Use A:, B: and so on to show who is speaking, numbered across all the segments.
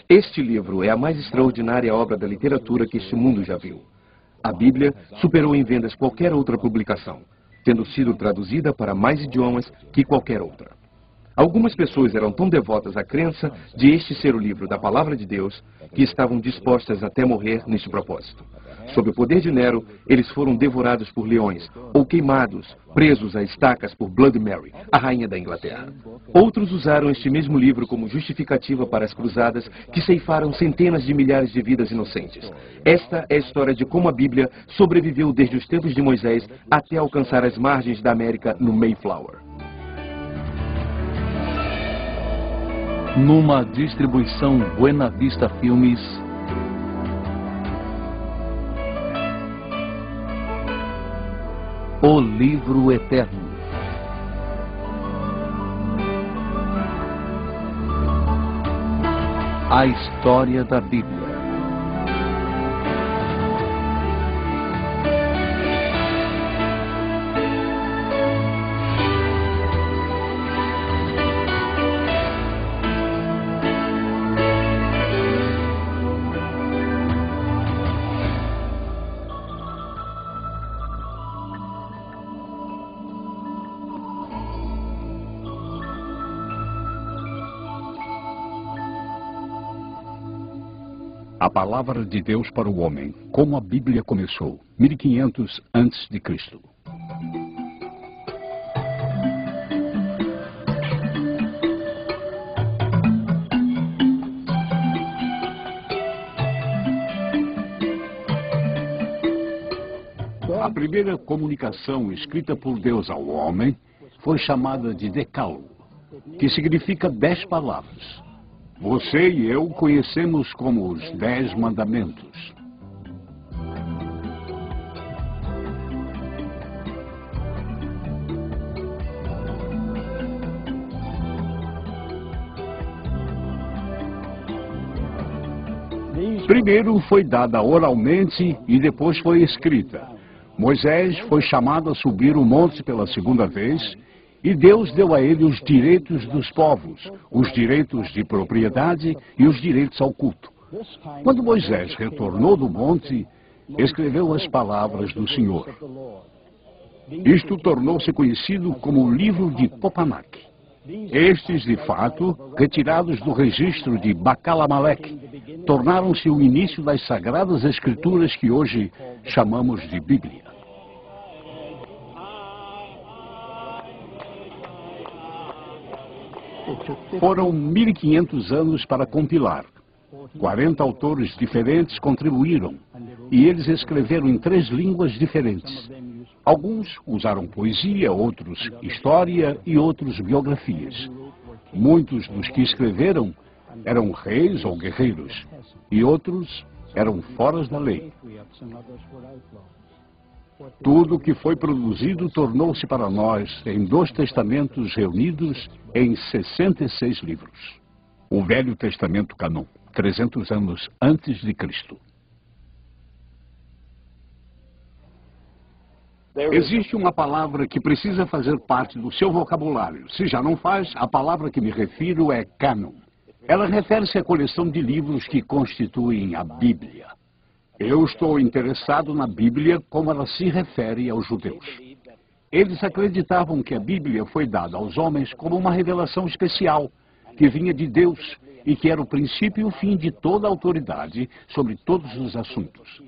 A: Este livro é a mais extraordinária obra da literatura que este mundo já viu. A Bíblia superou em vendas qualquer outra publicação, tendo sido traduzida para mais idiomas que qualquer outra. Algumas pessoas eram tão devotas à crença de este ser o livro da Palavra de Deus que estavam dispostas até morrer neste propósito. Sob o poder de Nero, eles foram devorados por leões ou queimados, presos a estacas por Bloody Mary, a rainha da Inglaterra. Outros usaram este mesmo livro como justificativa para as cruzadas que ceifaram centenas de milhares de vidas inocentes. Esta é a história de como a Bíblia sobreviveu desde os tempos de Moisés até alcançar as margens da América no Mayflower.
B: Numa distribuição Buena Vista Filmes, O Livro Eterno. A história da Bíblia.
C: A palavra de Deus para o homem, como a Bíblia começou, 1500 a.C. A primeira comunicação escrita por Deus ao homem foi chamada de Decálogo, que significa 10 palavras. Você e eu conhecemos como os 10 mandamentos. Primeiro foi dada oralmente e depois foi escrita. Moisés foi chamado a subir o monte pela segunda vez e Deus deu a ele os direitos dos povos, os direitos de propriedade e os direitos ao culto. Quando Moisés retornou do monte, escreveu as palavras do Senhor. Isto tornou-se conhecido como o livro de Popanac. Estes, de fato, retirados do registro de Bacalamalec, tornaram-se o início das sagradas escrituras que hoje chamamos de Bíblia. Foram 1500 anos para compilar. 40 autores diferentes contribuíram, e eles escreveram em 3 línguas diferentes. Alguns usaram poesia, outros história e outros biografias. Muitos dos que escreveram eram reis ou guerreiros, e outros eram fora da lei. Tudo o que foi produzido tornou-se para nós em 2 testamentos reunidos em 66 livros. O Velho Testamento Canon, 300 anos antes de Cristo. Existe uma palavra que precisa fazer parte do seu vocabulário. Se já não faz, a palavra que me refiro é cânon. Ela refere-se à coleção de livros que constituem a Bíblia. Eu estou interessado na Bíblia como ela se refere aos judeus. Eles acreditavam que a Bíblia foi dada aos homens como uma revelação especial, que vinha de Deus e que era o princípio e o fim de toda a autoridade sobre todos os assuntos.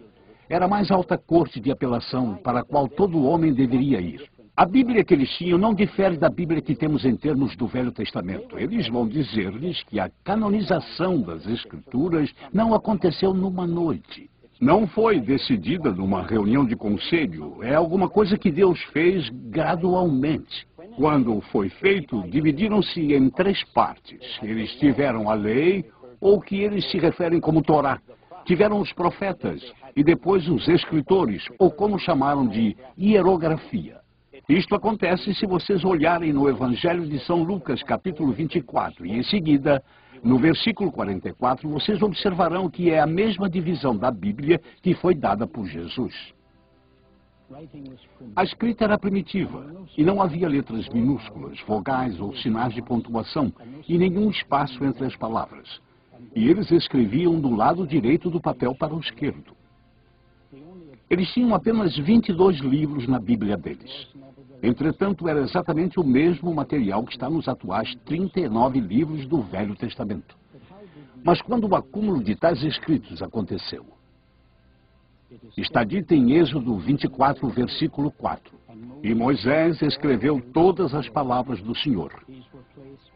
C: Era a mais alta corte de apelação para a qual todo homem deveria ir. A Bíblia que eles tinham não difere da Bíblia que temos em termos do Velho Testamento. Eles vão dizer-lhes que a canonização das Escrituras não aconteceu numa noite. Não foi decidida numa reunião de conselho. É alguma coisa que Deus fez gradualmente. Quando foi feito, dividiram-se em 3 partes. Eles tiveram a lei, ou que eles se referem como Torá. Tiveram os profetas e depois os escritores, ou como chamaram de hierografia. Isto acontece se vocês olharem no Evangelho de São Lucas, capítulo 24, e em seguida, no versículo 44, vocês observarão que é a mesma divisão da Bíblia que foi dada por Jesus. A escrita era primitiva, e não havia letras minúsculas, vogais ou sinais de pontuação, e nenhum espaço entre as palavras. e eles escreviam do lado direito do papel para o esquerdo. Eles tinham apenas 22 livros na Bíblia deles. Entretanto, era exatamente o mesmo material que está nos atuais 39 livros do Velho Testamento. Mas quando o acúmulo de tais escritos aconteceu? Está dito em Êxodo 24, versículo 4. E Moisés escreveu todas as palavras do Senhor.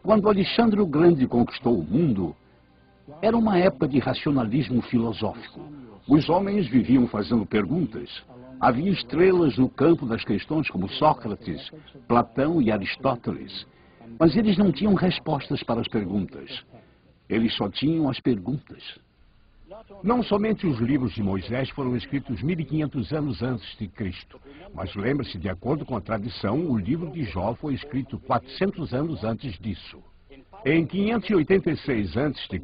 C: Quando Alexandre o Grande conquistou o mundo, era uma época de racionalismo filosófico. Os homens viviam fazendo perguntas. Havia estrelas no campo das questões como Sócrates, Platão e Aristóteles. Mas eles não tinham respostas para as perguntas. Eles só tinham as perguntas. Não somente os livros de Moisés foram escritos 1500 anos antes de Cristo, mas lembre-se, de acordo com a tradição, o livro de Jó foi escrito 400 anos antes disso. Em 586 a.C.,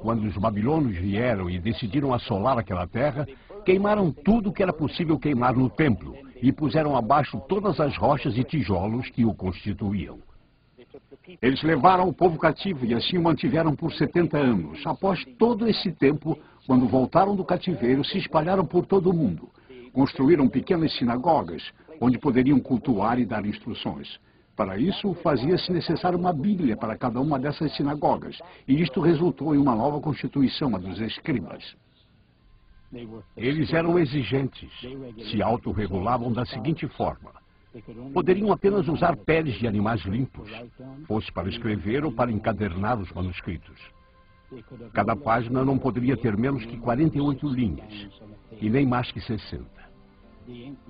C: quando os babilônios vieram e decidiram assolar aquela terra, queimaram tudo que era possível queimar no templo e puseram abaixo todas as rochas e tijolos que o constituíam. Eles levaram o povo cativo e assim o mantiveram por 70 anos. Após todo esse tempo, quando voltaram do cativeiro, se espalharam por todo o mundo. Construíram pequenas sinagogas, onde poderiam cultuar e dar instruções. Para isso, fazia-se necessário uma Bíblia para cada uma dessas sinagogas, e isto resultou em uma nova constituição, a dos escribas. Eles eram exigentes, se autorregulavam da seguinte forma: poderiam apenas usar peles de animais limpos, fosse para escrever ou para encadernar os manuscritos. Cada página não poderia ter menos que 48 linhas, e nem mais que 60.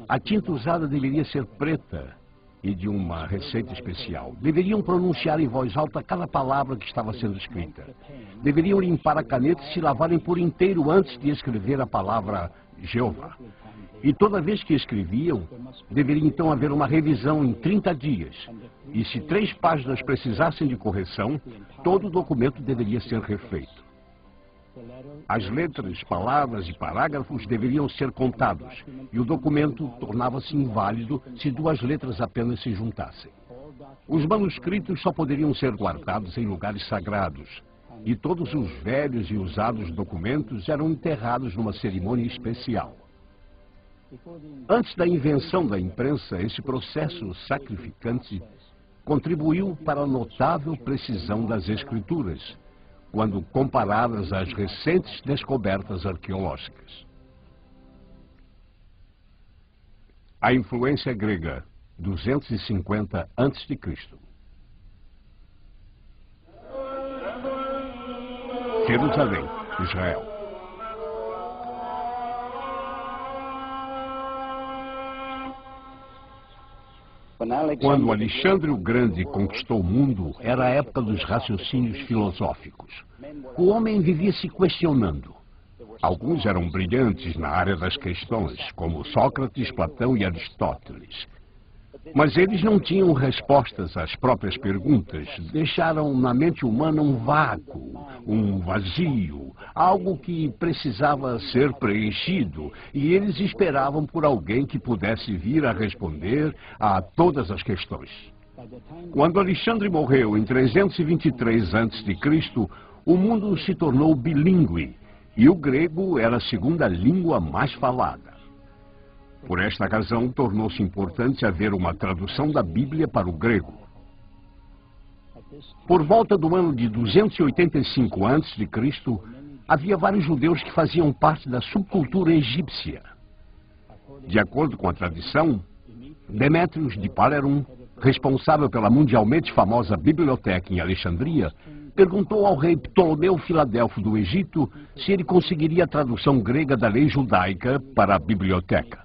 C: A tinta usada deveria ser preta e de uma receita especial. Deveriam pronunciar em voz alta cada palavra que estava sendo escrita. Deveriam limpar a caneta e se lavarem por inteiro antes de escrever a palavra Jeová. E toda vez que escreviam, deveria então haver uma revisão em 30 dias. E se 3 páginas precisassem de correção, todo o documento deveria ser refeito. As letras, palavras e parágrafos deveriam ser contados, e o documento tornava-se inválido se 2 letras apenas se juntassem. Os manuscritos só poderiam ser guardados em lugares sagrados, e todos os velhos e usados documentos eram enterrados numa cerimônia especial. Antes da invenção da imprensa, esse processo sacrificante contribuiu para a notável precisão das escrituras, quando comparadas às recentes descobertas arqueológicas. A influência grega, 250 a.C. Jerusalém, Israel. Quando Alexandre o Grande conquistou o mundo, era a época dos raciocínios filosóficos. O homem vivia se questionando. Alguns eram brilhantes na área das questões, como Sócrates, Platão e Aristóteles. Mas eles não tinham respostas às próprias perguntas. Deixaram na mente humana um vácuo, um vazio, algo que precisava ser preenchido, e eles esperavam por alguém que pudesse vir a responder a todas as questões. Quando Alexandre morreu em 323 a.C., o mundo se tornou bilíngue, e o grego era a segunda língua mais falada. Por esta razão, tornou-se importante haver uma tradução da Bíblia para o grego. Por volta do ano de 285 a.C., havia vários judeus que faziam parte da subcultura egípcia. De acordo com a tradição, Demétrios de Palerum, responsável pela mundialmente famosa biblioteca em Alexandria, perguntou ao rei Ptolomeu Filadelfo do Egito se ele conseguiria a tradução grega da lei judaica para a biblioteca.